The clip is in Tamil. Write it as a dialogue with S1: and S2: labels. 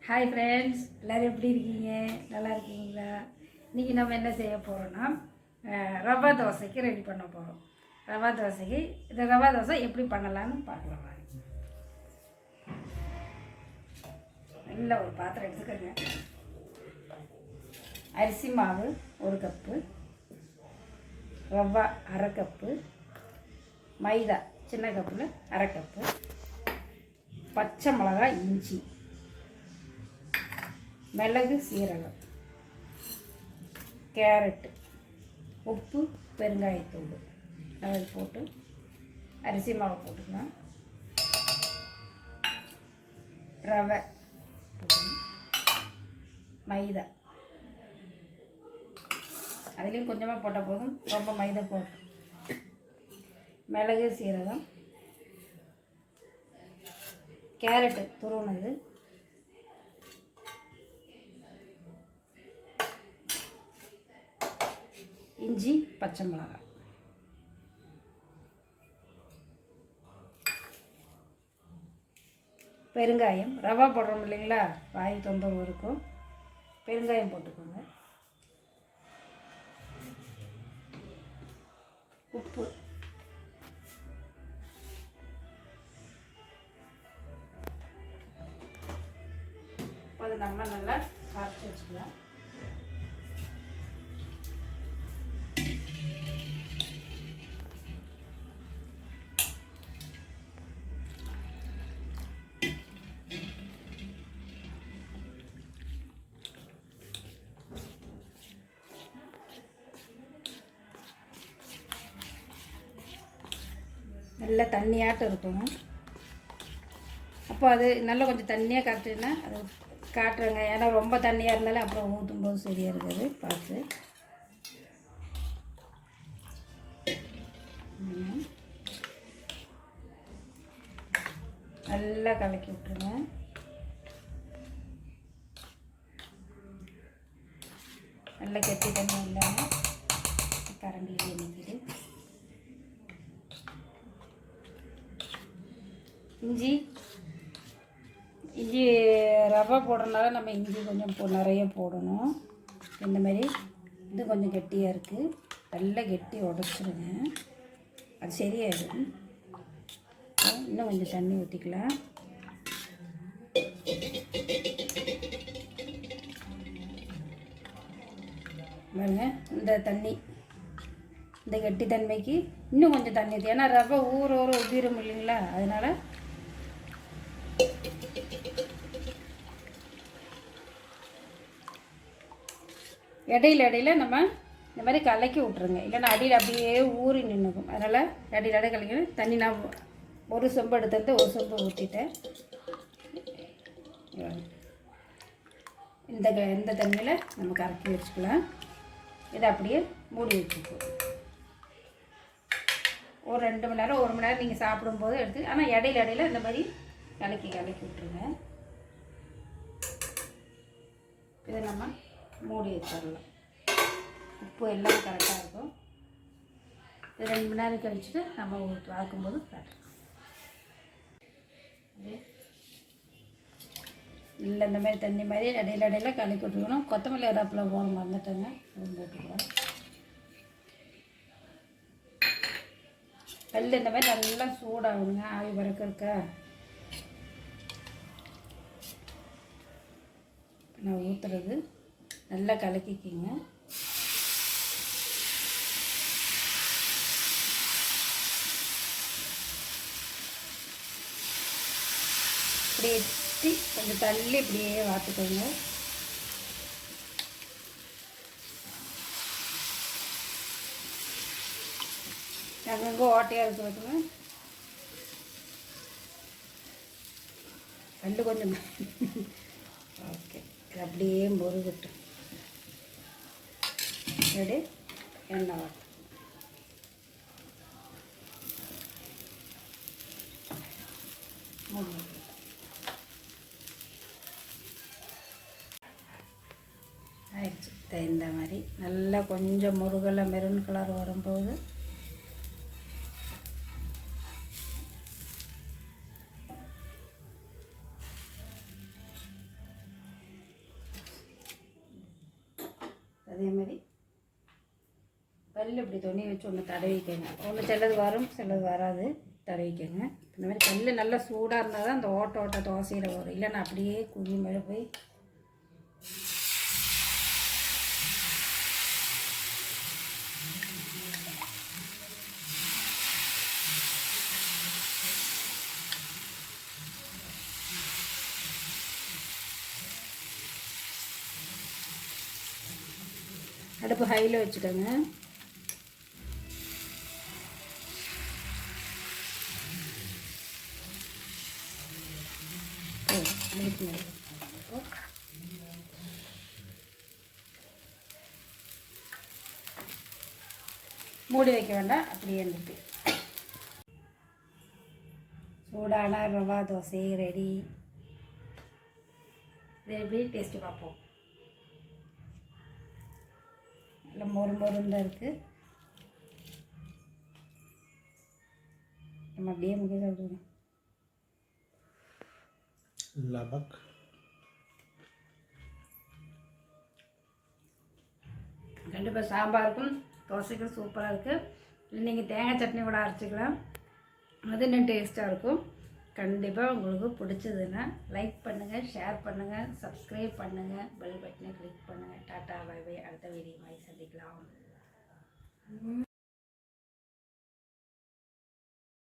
S1: ஹாய் ஃப்ரெண்ட்ஸ், எல்லோரும் எப்படி இருக்கீங்க? நல்லா இருக்கீங்களா? இன்றைக்கி நம்ம என்ன செய்ய போகிறோன்னா ரவா தோசைக்கு ரெடி பண்ண போகிறோம். ரவா தோசைக்கு இந்த ரவா தோசை எப்படி பண்ணலான்னு பார்க்கலாம். நல்ல ஒரு பாத்திரம் எடுத்துக்கோங்க. அரிசி மாவு 1 கப்பு, ரவா 1/2 கப்பு, மைதா சின்ன கப்பில் 1/2 கப்பு, பச்சை மிளகாய், இஞ்சி, மிளகு, சீரகம், கேரட்டு, உப்பு, பெருங்காயத்தூள் அதை போட்டு அரிசி மாவு போட்டுக்கலாம். ரவை போட்டுக்கணும், மைதா அதுலேயும் கொஞ்சமாக போட்டால் போதும், ரொம்ப மைதா போட்டு, மிளகு, சீரகம், கேரட்டு துருவுனது, இஞ்சி, பச்சை மிளகாய், பெருங்காயம். ரவா போடுறோம் இல்லைங்களா, வாய் தொந்தரவு இருக்கும், பெருங்காயம் போட்டுக்கோங்க. உப்பு, அது நம்ம நல்லா காய்ச்சி வச்சுக்கலாம். நல்லா தண்ணியாட்டம் இருக்கும். அப்போ அது நல்லா கொஞ்சம் தண்ணியாக காட்டுன்னா அது காட்டுறேங்க. ஏன்னா ரொம்ப தண்ணியாக இருந்தாலும் அப்புறம் ஊற்றும்போது சரியாக இருக்குது. பார்த்து நல்லா கலக்கி விட்டுருங்க. நல்லா கெட்டி தண்ணி இல்லாமல் கரண்டியில் நிற்கிது. இஞ்சி ரவை போடுறதுனால நம்ம இஞ்சி கொஞ்சம் நிறைய போடணும். இந்த மாதிரி இது கொஞ்சம் கெட்டியாக இருக்குது, நல்லா கெட்டி உடச்சிருங்க, அது சரியாயிடும். இன்னும் கொஞ்சம் தண்ணி ஊற்றிக்கலாம். பாருங்க, இந்த தண்ணி இந்த கெட்டி தன்மைக்கு இன்னும் கொஞ்சம் தண்ணி ஊற்றி, ஏன்னா ரவை ஊற உதிரும் இல்லைங்களா, அதனால் இடையில நம்ம இந்த மாதிரி கலக்கி விட்ருங்க, இல்லைன்னா அடியில் அப்படியே ஊறி நின்றுக்கும். அதனால் இடையில கலக்கி தண்ணி நான் 1 சொம்பு எடுத்து 1 சொம்பு ஊற்றிட்டேன். இந்த தண்ணியில் நம்ம கலக்கி வச்சுக்கலாம். இதை அப்படியே மூடி வச்சுப்போம். ஒரு 2 மணி நேரம் 1 மணி நேரம் நீங்கள் சாப்பிடும்போது எடுத்து, ஆனால் இடையில இந்த மாதிரி கலக்கி விட்டுருங்க. இதை நம்ம மூடி வச்சிடலாம். உப்பு எல்லாம் கரெக்டாக இருக்கும். இது 2 மணி நேரம் கழிச்சுட்டு நம்ம ஆக்கும்போது காட்டுறோம். இல்லை இந்த மாதிரி தண்ணி மாதிரி இடையில கலக்கி விட்டுக்கணும். கொத்தமல்லி கருவேப்பிலை போட மறந்துட்டேங்க, அதுவும் போட்டுக்கலாம். கல் இந்த மாதிரி நல்லா சூடாகுங்க, ஆவி பறக்க நான் ஊற்றுறது நல்லா கலக்கிக்கிங்க. இப்படி எட்டி கொஞ்சம் தள்ளி இப்படியே வாத்துக்கோங்க. அங்கங்கே ஓட்டையாக இருக்கிறதுங்க, கல் கொஞ்சம் ஓகே. இது அப்படியே முருகட்டும். எடு எண்ணெய் வாட்டும். ஆயிடுச்சு. இந்த மாதிரி நல்லா கொஞ்சம் முருகலை மெரூன் கலர் வரும்போது கல் இப்படி துணி வச்சு ஒன்று தடவிக்கங்க. ஒன்று சிலது வரும், சிலது வராது. தடவிக்கங்க. இந்த மாதிரி கல் நல்லா சூடாக இருந்தால் தான் அந்த ஓட்ட தோசையில் வரும். இல்லைன்னா அப்படியே குழி மேலே போய் அடுப்பு ஹையில் வச்சுக்கோங்க. மூடி வைக்க வேண்டாம், அப்படியே இருந்துட்டு. சூடான ரவா தோசை ரெடி. இதை எப்படி டேஸ்ட்டு பார்ப்போம். நல்லா மொறுமொறுன்னு தான் இருக்குது. நம்ம அப்படியே முக்கிய சாப்பிடுவோம்.
S2: லபக்.
S1: கண்டிப்பாக சாம்பாருக்கும் தோசைக்கும் சூப்பராக இருக்குது. இல்லை நீங்கள் தேங்காய் சட்னி கூட அரைச்சிக்கலாம், அது இன்னும் டேஸ்ட்டாக இருக்கும். கண்டிப்பாக உங்களுக்கு பிடிச்சதுன்னா லைக் பண்ணுங்கள், ஷேர் பண்ணுங்கள், சப்ஸ்கிரைப் பண்ணுங்கள், பெல் பட்டனை கிளிக் பண்ணுங்கள். Tata bye bye. அடுத்த வீடியோ மாதிரி சந்திக்கலாம்.